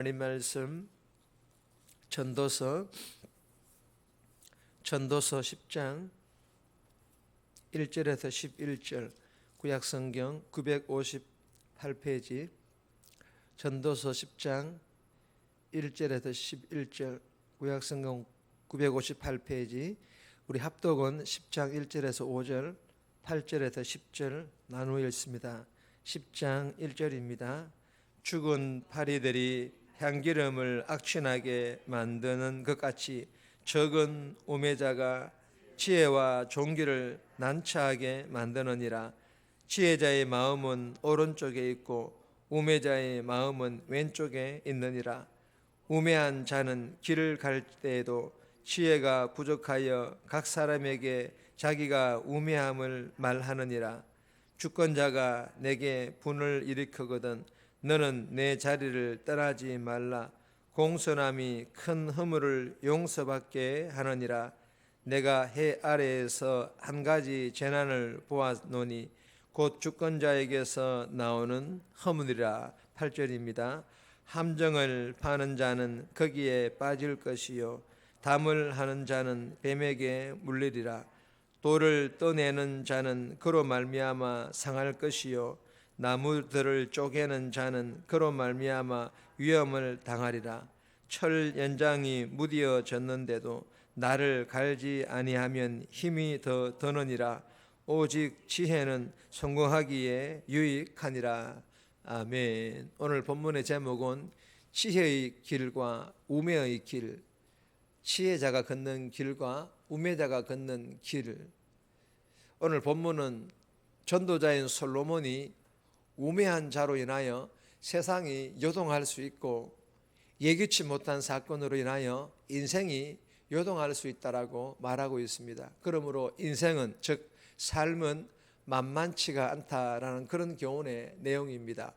하나님 말씀 전도서 10장 1절에서 11절 구약성경 958페이지 전도서 10장 1절에서 11절 구약성경 958페이지 우리 합독은 10장 1절에서 5절 8절에서 10절 나누어 읽습니다. 10장 1절입니다. 죽은 파리들이 향기름을 악취나게 만드는 것 같이 적은 우매자가 지혜와 종기를 난처하게 만드느니라. 지혜자의 마음은 오른쪽에 있고 우매자의 마음은 왼쪽에 있느니라. 우매한 자는 길을 갈 때에도 지혜가 부족하여 각 사람에게 자기가 우매함을 말하느니라. 주권자가 내게 분을 일으키거든 너는 내 자리를 떠나지 말라. 공손함이 큰 허물을 용서받게 하느니라. 내가 해 아래에서 한 가지 재난을 보았노니 곧 주권자에게서 나오는 허물이라. 8절입니다. 함정을 파는 자는 거기에 빠질 것이요 담을 하는 자는 뱀에게 물리리라. 돌을 떠내는 자는 그로 말미암아 상할 것이요 나무들을 쪼개는 자는 그로 말미암아 위험을 당하리라. 철 연장이 무디어졌는데도 나를 갈지 아니하면 힘이 더 드느니라. 오직 지혜는 성공하기에 유익하니라. 아멘. 오늘 본문의 제목은 지혜의 길과 우매의 길, 지혜자가 걷는 길과 우매자가 걷는 길. 오늘 본문은 전도자인 솔로몬이 우매한 자로 인하여 세상이 요동할 수 있고 예기치 못한 사건으로 인하여 인생이 요동할 수 있다라고 말하고 있습니다. 그러므로 인생은 즉 삶은 만만치가 않다라는 그런 교훈의 내용입니다.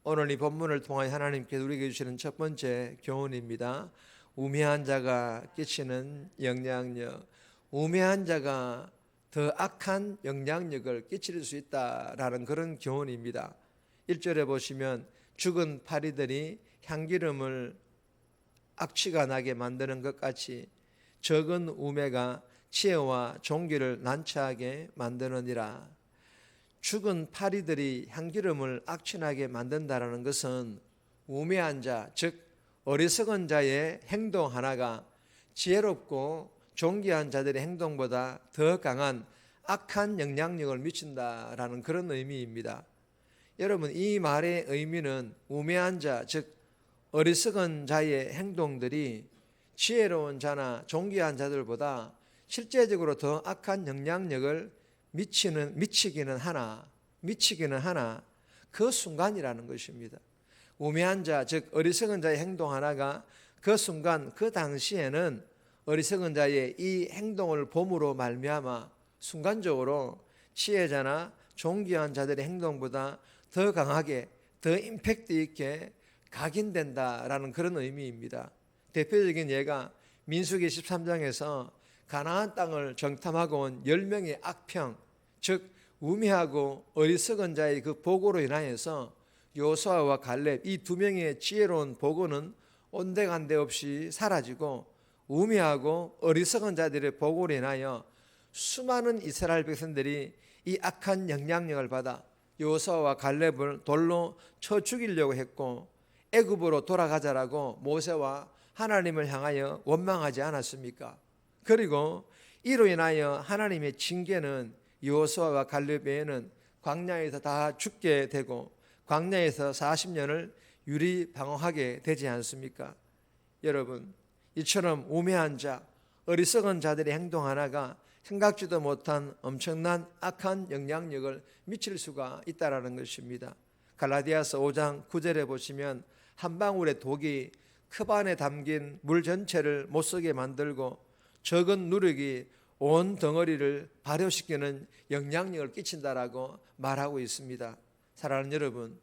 오늘 이 본문을 통하여 하나님께서 우리에게 주시는 첫 번째 교훈입니다. 우매한 자가 끼치는 영향력, 우매한 자가 더 악한 영향력을 끼칠 수 있다라는 그런 교훈입니다. 1절에 보시면 죽은 파리들이 향기름을 악취가 나게 만드는 것 같이 적은 우매가 지혜와 종기를 난처하게 만드느니라. 죽은 파리들이 향기름을 악취나게 만든다는 것은 우매한 자, 즉 어리석은 자의 행동 하나가 지혜롭고 존귀한 자들의 행동보다 더 강한 악한 영향력을 미친다라는 그런 의미입니다. 여러분, 이 말의 의미는 우매한 자, 즉 어리석은 자의 행동들이 지혜로운 자나 존귀한 자들보다 실제적으로 더 악한 영향력을 미치기는 하나 그 순간이라는 것입니다. 우매한 자, 즉 어리석은 자의 행동 하나가 그 순간 그 당시에는 어리석은 자의 이 행동을 봄으로 말미암아 순간적으로 지혜자나 존귀한 자들의 행동보다 더 강하게 더 임팩트 있게 각인된다라는 그런 의미입니다. 대표적인 예가 민수기 13장에서 가나안 땅을 정탐하고 온 10명의 악평, 즉 우매하고 어리석은 자의 그 보고로 인하여서 여호수아와 갈렙 이 두 명의 지혜로운 보고는 온데간데 없이 사라지고 우매하고 어리석은 자들의 보고로 인하여 수많은 이스라엘 백성들이 이 악한 영향력을 받아 여호수아와 갈렙을 돌로 쳐 죽이려고 했고 애굽으로 돌아가자라고 모세와 하나님을 향하여 원망하지 않았습니까? 그리고 이로 인하여 하나님의 징계는 여호수아와 갈렙 외에는 광야에서 다 죽게 되고 광야에서 40년을 유리방황하게 되지 않습니까? 여러분, 이처럼 우매한 자, 어리석은 자들의 행동 하나가 생각지도 못한 엄청난 악한 영향력을 미칠 수가 있다는 것입니다. 갈라디아서 5장 9절에 보시면 한 방울의 독이 컵안에 담긴 물 전체를 못쓰게 만들고 적은 누룩이 온 덩어리를 발효시키는 영향력을 끼친다라고 말하고 있습니다. 사랑하는 여러분,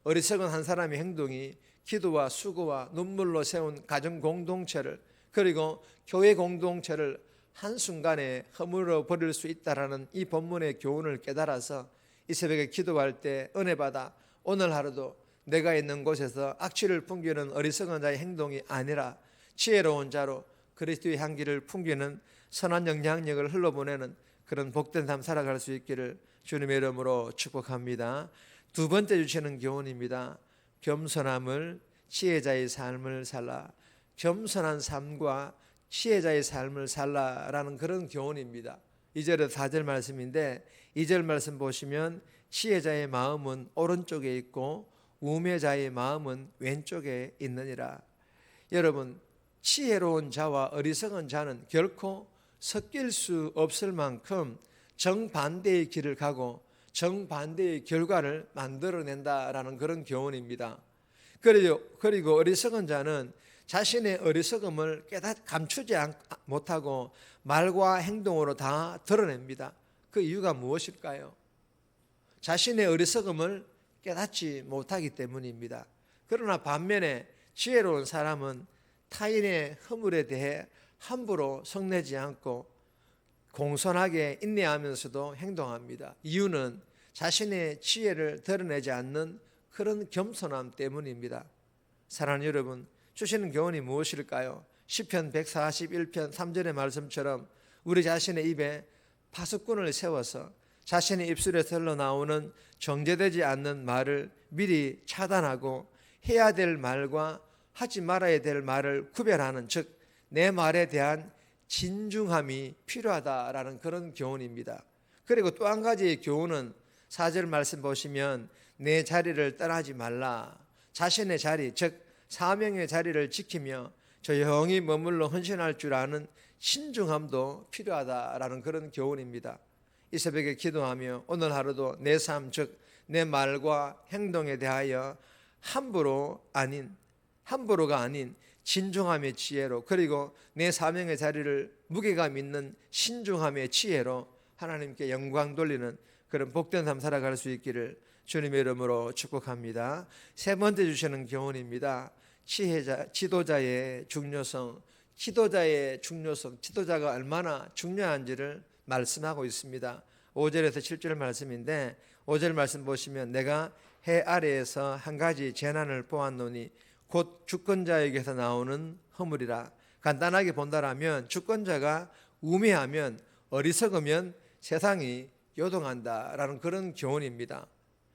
어리석은 한 사람의 행동이 기도와 수고와 눈물로 세운 가정 공동체를 그리고 교회 공동체를 한순간에 허물어 버릴 수 있다라는 이 본문의 교훈을 깨달아서 이 새벽에 기도할 때 은혜 받아 오늘 하루도 내가 있는 곳에서 악취를 풍기는 어리석은 자의 행동이 아니라 지혜로운 자로 그리스도의 향기를 풍기는 선한 영향력을 흘러보내는 그런 복된 삶 살아갈 수 있기를 주님의 이름으로 축복합니다. 두 번째 주시는 교훈입니다. 겸손함을 지혜자의 삶을 살라. 겸손한 삶과 지혜자의 삶을 살라라는 그런 교훈입니다. 2절에서 4절 말씀인데 2절 말씀 보시면 지혜자의 마음은 오른쪽에 있고 우매자의 마음은 왼쪽에 있느니라. 여러분, 지혜로운 자와 어리석은 자는 결코 섞일 수 없을 만큼 정반대의 길을 가고 정반대의 결과를 만들어낸다라는 그런 교훈입니다. 그리고 어리석은 자는 자신의 어리석음을 감추지 못하고 말과 행동으로 다 드러냅니다. 그 이유가 무엇일까요? 자신의 어리석음을 깨닫지 못하기 때문입니다. 그러나 반면에 지혜로운 사람은 타인의 허물에 대해 함부로 성내지 않고 공손하게 인내하면서도 행동합니다. 이유는 자신의 지혜를 드러내지 않는 그런 겸손함 때문입니다. 사랑하는 여러분, 주시는 교훈이 무엇일까요? 시편 141편 3절의 말씀처럼 우리 자신의 입에 파수꾼을 세워서 자신의 입술에서 흘러나오는 정제되지 않는 말을 미리 차단하고 해야 될 말과 하지 말아야 될 말을 구별하는, 즉 내 말에 대한 진중함이 필요하다라는 그런 교훈입니다. 그리고 또 한 가지의 교훈은 4절 말씀 보시면 내 자리를 떠나지 말라. 자신의 자리, 즉 사명의 자리를 지키며 조용히 머물러 헌신할 줄 아는 신중함도 필요하다라는 그런 교훈입니다. 이 새벽에 기도하며 오늘 하루도 내 삶, 즉 내 말과 행동에 대하여 함부로가 아닌 진중함의 지혜로, 그리고 내 사명의 자리를 무게감 있는 신중함의 지혜로 하나님께 영광 돌리는 그런 복된 삶 살아갈 수 있기를 주님의 이름으로 축복합니다. 세 번째 주시는 교훈입니다. 지도자의 중요성, 지도자가 얼마나 중요한지를 말씀하고 있습니다. 5절에서 7절 말씀인데 5절 말씀 보시면 내가 해 아래에서 한 가지 재난을 보았노니 곧 주권자에게서 나오는 허물이라. 간단하게 본다라면 주권자가 우매하면, 어리석으면 세상이 요동한다라는 그런 교훈입니다.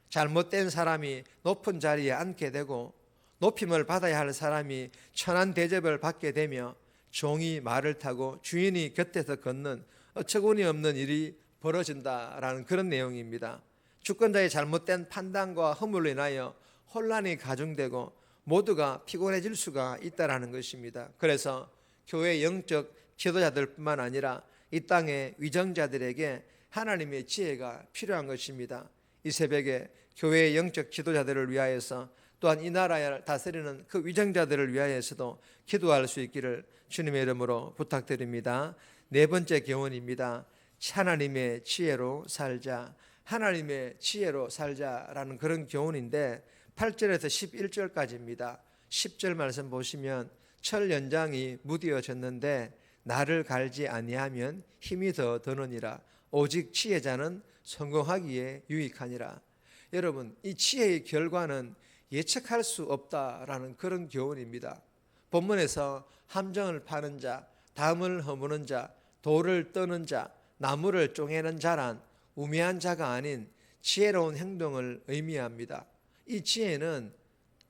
잘못된 사람이 높은 자리에 앉게 되고 높임을 받아야 할 사람이 천한 대접을 받게 되며 종이 말을 타고 주인이 곁에서 걷는 어처구니 없는 일이 벌어진다라는 그런 내용입니다. 주권자의 잘못된 판단과 허물로 인하여 혼란이 가중되고 모두가 피곤해질 수가 있다라는 것입니다. 그래서 교회 영적 지도자들뿐만 아니라 이 땅의 위정자들에게 하나님의 지혜가 필요한 것입니다. 이 새벽에 교회의 영적 지도자들을 위하여서 또한 이 나라를 다스리는 그 위정자들을 위하여서도 기도할 수 있기를 주님의 이름으로 부탁드립니다. 네 번째 교훈입니다. 하나님의 지혜로 살자. 하나님의 지혜로 살자라는 그런 교훈인데 8절에서 11절까지입니다. 10절 말씀 보시면 철 연장이 무디어졌는데 나를 갈지 아니하면 힘이 더 드느니라. 오직 지혜자는 성공하기에 유익하니라. 여러분, 이 지혜의 결과는 예측할 수 없다라는 그런 교훈입니다. 본문에서 함정을 파는 자, 담을 허무는 자, 돌을 떠는 자, 나무를 쪼개는 자란 우매한 자가 아닌 지혜로운 행동을 의미합니다. 이 지혜는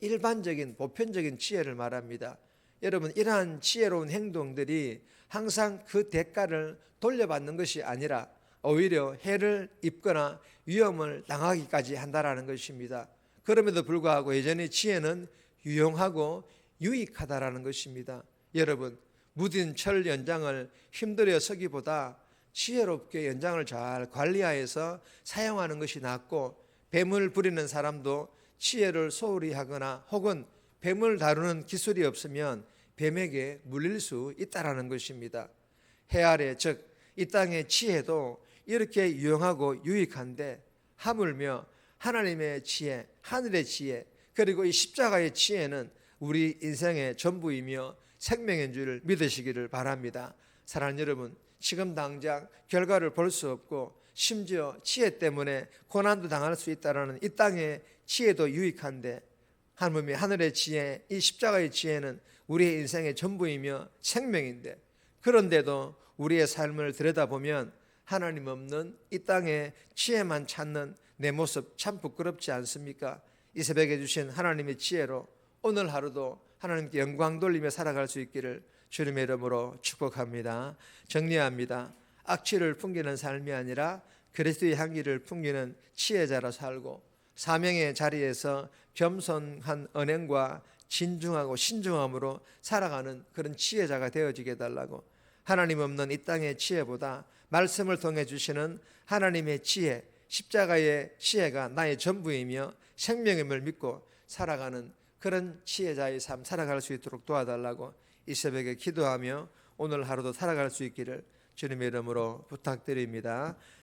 일반적인 보편적인 지혜를 말합니다. 여러분, 이러한 지혜로운 행동들이 항상 그 대가를 돌려받는 것이 아니라 오히려 해를 입거나 위험을 당하기까지 한다라는 것입니다. 그럼에도 불구하고 여전히 지혜는 유용하고 유익하다라는 것입니다. 여러분, 무딘 철 연장을 힘들여 서기보다 지혜롭게 연장을 잘 관리하여서 사용하는 것이 낫고, 뱀을 부리는 사람도 지혜를 소홀히 하거나 혹은 뱀을 다루는 기술이 없으면 뱀에게 물릴 수 있다라는 것입니다. 해 아래, 즉 이 땅의 지혜도 이렇게 유용하고 유익한데 하물며 하나님의 지혜, 하늘의 지혜, 그리고 이 십자가의 지혜는 우리 인생의 전부이며 생명인 줄 믿으시기를 바랍니다. 사랑하는 여러분, 지금 당장 결과를 볼 수 없고 심지어 지혜 때문에 고난도 당할 수 있다는 이 땅의 지혜도 유익한데 하나님의 하늘의 지혜, 이 십자가의 지혜는 우리의 인생의 전부이며 생명인데, 그런데도 우리의 삶을 들여다보면 하나님 없는 이 땅에 지혜만 찾는 내 모습 참 부끄럽지 않습니까? 이 새벽에 주신 하나님의 지혜로 오늘 하루도 하나님께 영광 돌리며 살아갈 수 있기를 주님의 이름으로 축복합니다. 정리합니다. 악취를 풍기는 삶이 아니라 그리스도의 향기를 풍기는 지혜자로 살고, 사명의 자리에서 겸손한 언행과 진중하고 신중함으로 살아가는 그런 지혜자가 되어지게 해달라고, 하나님 없는 이 땅의 지혜보다 말씀을 통해 주시는 하나님의 지혜, 십자가의 지혜가 나의 전부이며 생명임을 믿고 살아가는 그런 지혜자의 삶 살아갈 수 있도록 도와달라고 이 새벽에 기도하며 오늘 하루도 살아갈 수 있기를 주님의 이름으로 부탁드립니다.